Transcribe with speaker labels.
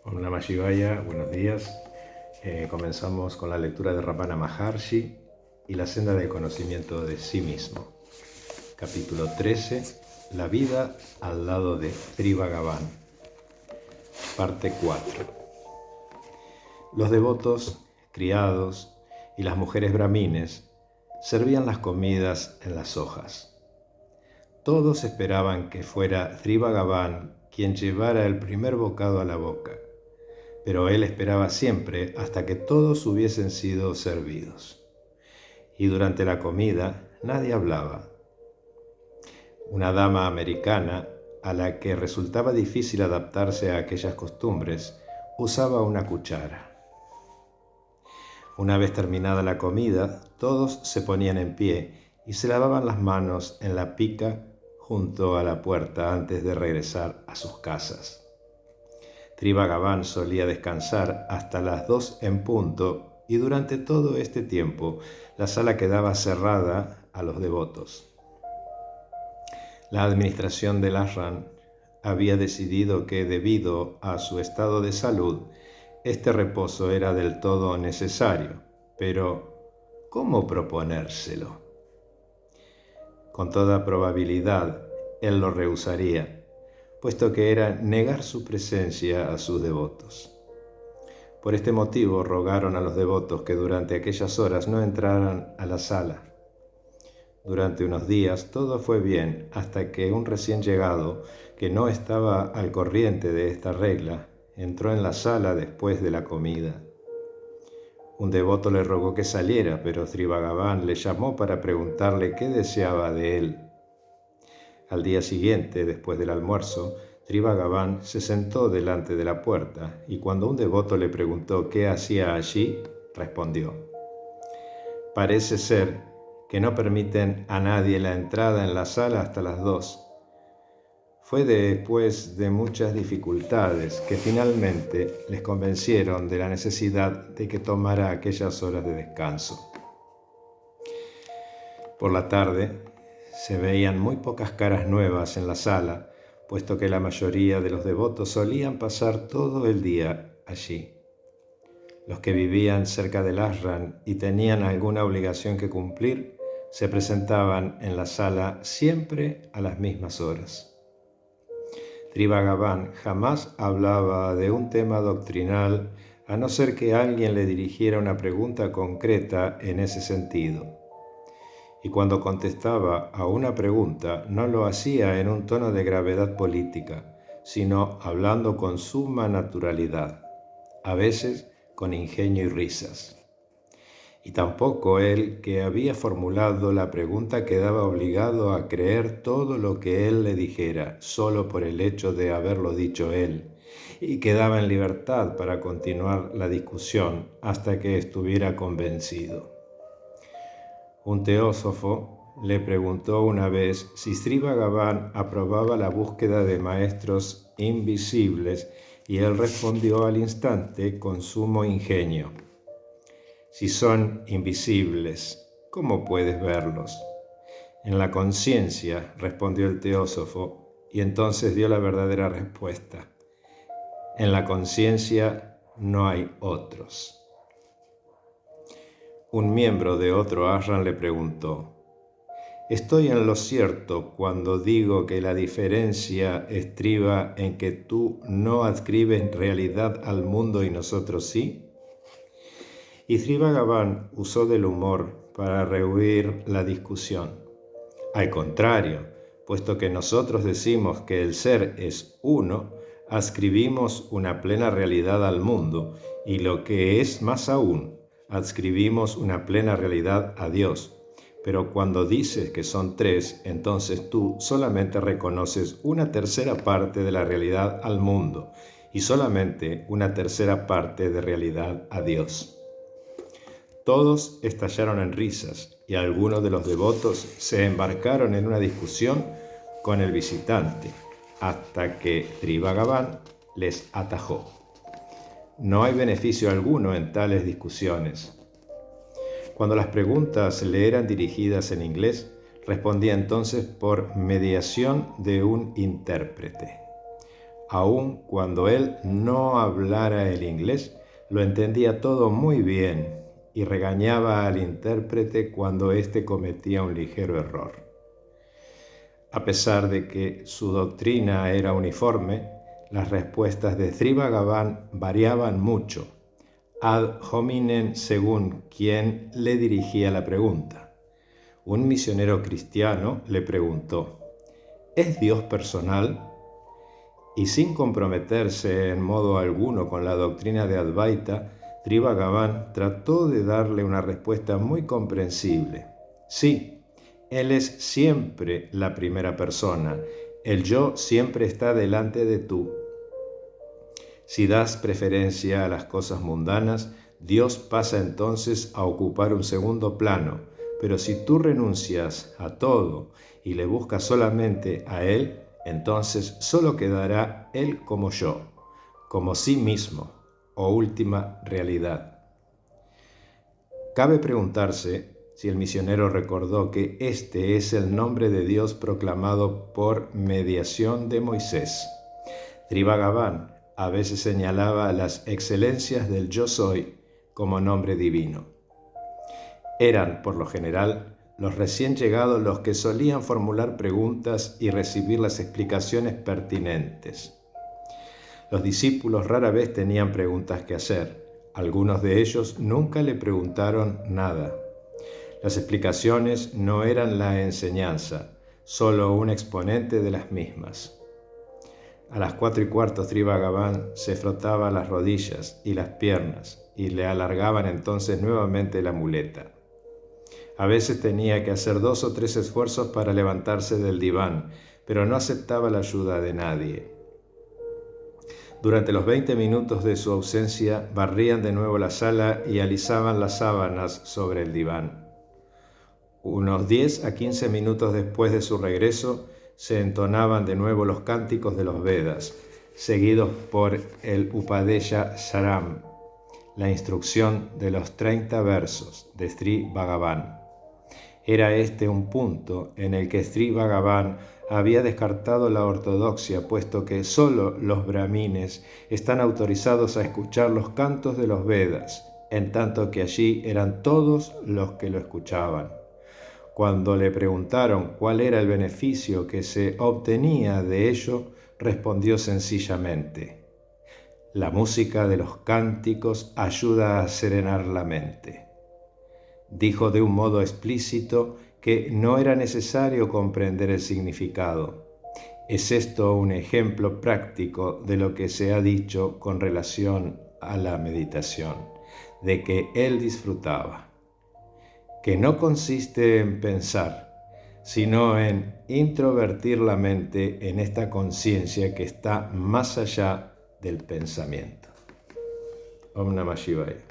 Speaker 1: Om Namah Shivaya, buenos días. Comenzamos con la lectura de Ramana Maharshi y la senda del conocimiento de sí mismo. Capítulo 13, la vida al lado de Sri Bhagavan. Parte 4. Los devotos, criados y las mujeres brahmines servían las comidas en las hojas. Todos esperaban que fuera Sri Bhagavan quien llevara el primer bocado a la boca, pero él esperaba siempre hasta que todos hubiesen sido servidos. Y durante la comida nadie hablaba. Una dama americana, a la que resultaba difícil adaptarse a aquellas costumbres, usaba una cuchara. Una vez terminada la comida, todos se ponían en pie y se lavaban las manos en la pica junto a la puerta antes de regresar a sus casas. Sri Bhagavan solía descansar hasta las 2 en punto y durante todo este tiempo la sala quedaba cerrada a los devotos. La administración del ashram había decidido que debido a su estado de salud, este reposo era del todo necesario, pero ¿cómo proponérselo? Con toda probabilidad, él lo rehusaría, puesto que era negar su presencia a sus devotos. Por este motivo rogaron a los devotos que durante aquellas horas no entraran a la sala. Durante unos días todo fue bien hasta que un recién llegado, que no estaba al corriente de esta regla, entró en la sala después de la comida. Un devoto le rogó que saliera, pero Sri Bhagavan le llamó para preguntarle qué deseaba de él. Al día siguiente, después del almuerzo, Sri Bhagavan se sentó delante de la puerta y cuando un devoto le preguntó qué hacía allí, respondió: «Parece ser que no permiten a nadie la entrada en la sala hasta las 2. Fue después de muchas dificultades que finalmente les convencieron de la necesidad de que tomara aquellas horas de descanso». Por la tarde se veían muy pocas caras nuevas en la sala, puesto que la mayoría de los devotos solían pasar todo el día allí. Los que vivían cerca del ashram y tenían alguna obligación que cumplir, se presentaban en la sala siempre a las mismas horas. Sri Bhagavan jamás hablaba de un tema doctrinal, a no ser que alguien le dirigiera una pregunta concreta en ese sentido. Y cuando contestaba a una pregunta, no lo hacía en un tono de gravedad política, sino hablando con suma naturalidad, a veces con ingenio y risas. Y tampoco él, que había formulado la pregunta, quedaba obligado a creer todo lo que él le dijera, solo por el hecho de haberlo dicho él, y quedaba en libertad para continuar la discusión hasta que estuviera convencido. Un teósofo le preguntó una vez si Sri Bhagavan aprobaba la búsqueda de maestros invisibles y él respondió al instante con sumo ingenio: «Si son invisibles, ¿cómo puedes verlos?». «En la conciencia», respondió el teósofo, y entonces dio la verdadera respuesta: «En la conciencia no hay otros». Un miembro de otro ashram le preguntó: «¿Estoy en lo cierto cuando digo que la diferencia estriba en que tú no adscribes realidad al mundo y nosotros sí?». Y Sri Bhagavan usó del humor para rehuir la discusión. Al contrario, puesto que nosotros decimos que el ser es uno, adscribimos una plena realidad al mundo, y lo que es más aún, adscribimos una plena realidad a Dios. Pero cuando dices que son 3, entonces tú solamente reconoces una tercera parte de la realidad al mundo y solamente una tercera parte de realidad a Dios». Todos estallaron en risas y algunos de los devotos se embarcaron en una discusión con el visitante hasta que Sri Bhagavan les atajó: «No hay beneficio alguno en tales discusiones». Cuando las preguntas le eran dirigidas en inglés, respondía entonces por mediación de un intérprete. Aun cuando él no hablara el inglés, lo entendía todo muy bien y regañaba al intérprete cuando éste cometía un ligero error. A pesar de que su doctrina era uniforme, las respuestas de Sri Bhagavan variaban mucho, ad hominem según quien le dirigía la pregunta. Un misionero cristiano le preguntó: ¿es Dios personal? Y sin comprometerse en modo alguno con la doctrina de Advaita, Sri Bhagavan trató de darle una respuesta muy comprensible. Sí, Él es siempre la primera persona. El yo siempre está delante de tú. Si das preferencia a las cosas mundanas, Dios pasa entonces a ocupar un segundo plano. Pero si tú renuncias a todo y le buscas solamente a Él, entonces solo quedará Él como yo, como sí mismo o última realidad. Cabe preguntarse si el misionero recordó que este es el nombre de Dios proclamado por mediación de Moisés. Sri Bhagavan a veces señalaba las excelencias del Yo Soy como nombre divino. Eran, por lo general, los recién llegados los que solían formular preguntas y recibir las explicaciones pertinentes. Los discípulos rara vez tenían preguntas que hacer. Algunos de ellos nunca le preguntaron nada. Las explicaciones no eran la enseñanza, solo un exponente de las mismas. A las 4:15 Sri Bhagavan se frotaba las rodillas y las piernas y le alargaban entonces nuevamente la muleta. A veces tenía que hacer 2 o 3 esfuerzos para levantarse del diván, pero no aceptaba la ayuda de nadie. Durante los 20 minutos de su ausencia, barrían de nuevo la sala y alisaban las sábanas sobre el diván. Unos 10 a 15 minutos después de su regreso, se entonaban de nuevo los cánticos de los Vedas, seguidos por el Upadeya Saram, la instrucción de los 30 versos de Sri Bhagavan. Era este un punto en el que Sri Bhagavan había descartado la ortodoxia, puesto que solo los brahmines están autorizados a escuchar los cantos de los Vedas, en tanto que allí eran todos los que lo escuchaban. Cuando le preguntaron cuál era el beneficio que se obtenía de ello, respondió sencillamente: la música de los cánticos ayuda a serenar la mente. Dijo de un modo explícito que no era necesario comprender el significado. ¿Es esto un ejemplo práctico de lo que se ha dicho con relación a la meditación, de que él disfrutaba? Que no consiste en pensar, sino en introvertir la mente en esta conciencia que está más allá del pensamiento. Om Namah Shivaya.